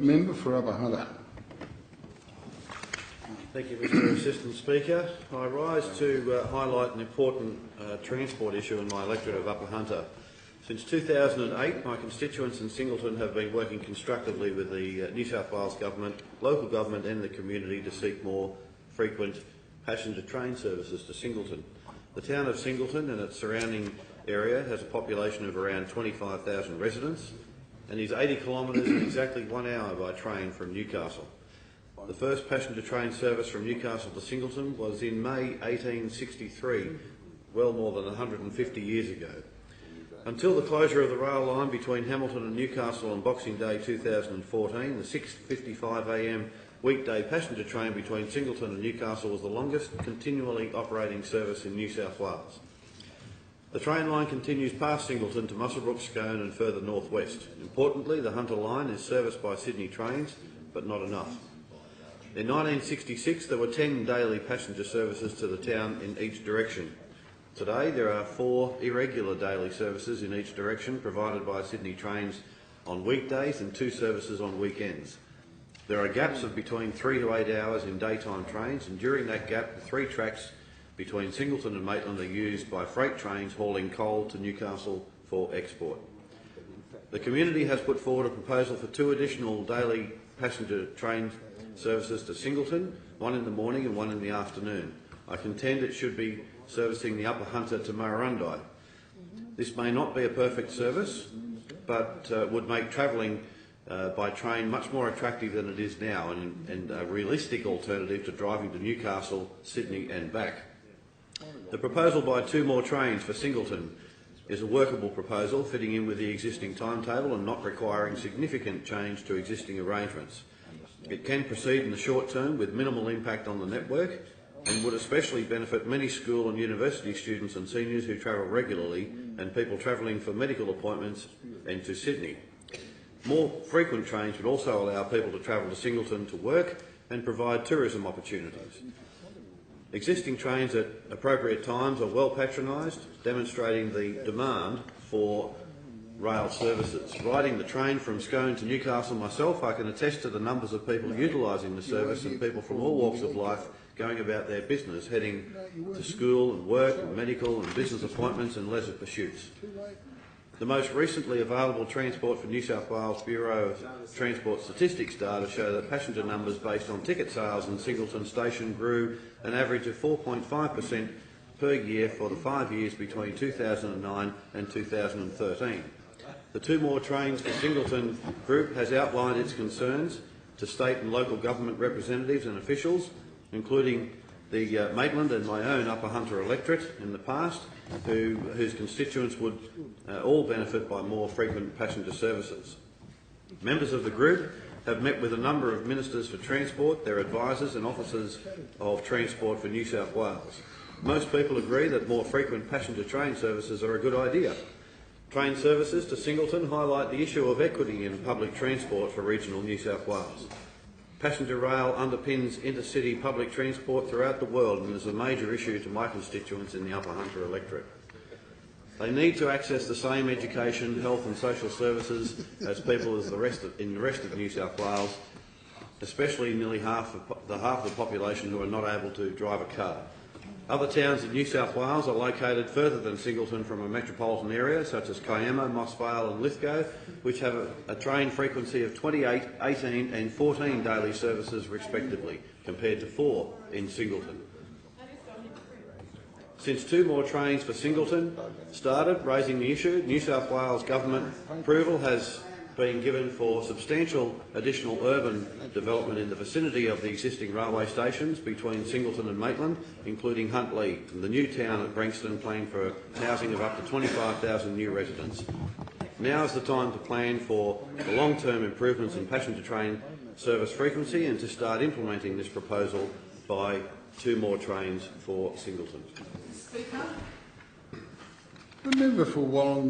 Member for Upper Hunter. Thank you, Mr Assistant Speaker. I rise to highlight an important transport issue in my electorate of Upper Hunter. Since 2008, my constituents in Singleton have been working constructively with the New South Wales Government, local government and the community to seek more frequent passenger train services to Singleton. The town of Singleton and its surrounding area has a population of around 25,000 residents and is 80 kilometres in exactly 1 hour by train from Newcastle. The first passenger train service from Newcastle to Singleton was in May 1863, well more than 150 years ago. Until the closure of the rail line between Hamilton and Newcastle on Boxing Day 2014, the 6:55 a.m. weekday passenger train between Singleton and Newcastle was the longest continually operating service in New South Wales. The train line continues past Singleton to Muswellbrook, Scone and further northwest. Importantly, the Hunter line is serviced by Sydney trains, but not enough. In 1966, there were 10 daily passenger services to the town in each direction. Today, there are 4 irregular daily services in each direction provided by Sydney trains on weekdays and 2 services on weekends. There are gaps of between 3 to 8 hours in daytime trains, and during that gap, the 3 tracks between Singleton and Maitland are used by freight trains hauling coal to Newcastle for export. The community has put forward a proposal for 2 additional daily passenger train services to Singleton, 1 in the morning and 1 in the afternoon. I contend it should be servicing the Upper Hunter to Murrurundi. This may not be a perfect service, but would make travelling by train much more attractive than it is now, and a realistic alternative to driving to Newcastle, Sydney and back. The proposal by 2 more trains for Singleton is a workable proposal, fitting in with the existing timetable and not requiring significant change to existing arrangements. It can proceed in the short term with minimal impact on the network and would especially benefit many school and university students and seniors who travel regularly and people travelling for medical appointments and to Sydney. More frequent trains would also allow people to travel to Singleton to work and provide tourism opportunities. Existing trains at appropriate times are well patronised, demonstrating the demand for rail services. Riding the train from Scone to Newcastle myself, I can attest to the numbers of people utilising the service and people from all walks of life going about their business, heading to school and work and medical and business appointments and leisure pursuits. The most recently available Transport for New South Wales Bureau of Transport Statistics data show that passenger numbers based on ticket sales in Singleton Station grew an average of 4.5% per year for the 5 years between 2009 and 2013. The 2 more trains for Singleton Group has outlined its concerns to state and local government representatives and officials, including the Maitland and my own Upper Hunter electorate in the past, whose constituents would all benefit by more frequent passenger services. Members of the group have met with a number of ministers for transport, their advisors and officers of Transport for New South Wales. Most people agree that more frequent passenger train services are a good idea. Train services to Singleton highlight the issue of equity in public transport for regional New South Wales. Passenger rail underpins intercity public transport throughout the world and is a major issue to my constituents in the Upper Hunter electorate. They need to access the same education, health and social services as people in the rest of New South Wales, especially nearly half the population who are not able to drive a car. Other towns in New South Wales are located further than Singleton from a metropolitan area, such as Kiama, Moss Vale and Lithgow, which have a train frequency of 28, 18 and 14 daily services respectively, compared to 4 in Singleton. Since 2 more trains for Singleton started raising the issue, New South Wales Government approval has been given for substantial additional urban development in the vicinity of the existing railway stations between Singleton and Maitland, including Huntley and the new town at Branxton, planned for housing of up to 25,000 new residents. Now is the time to plan for the long-term improvements in passenger train service frequency and to start implementing this proposal by 2 more trains for Singleton. The member for Wollongong.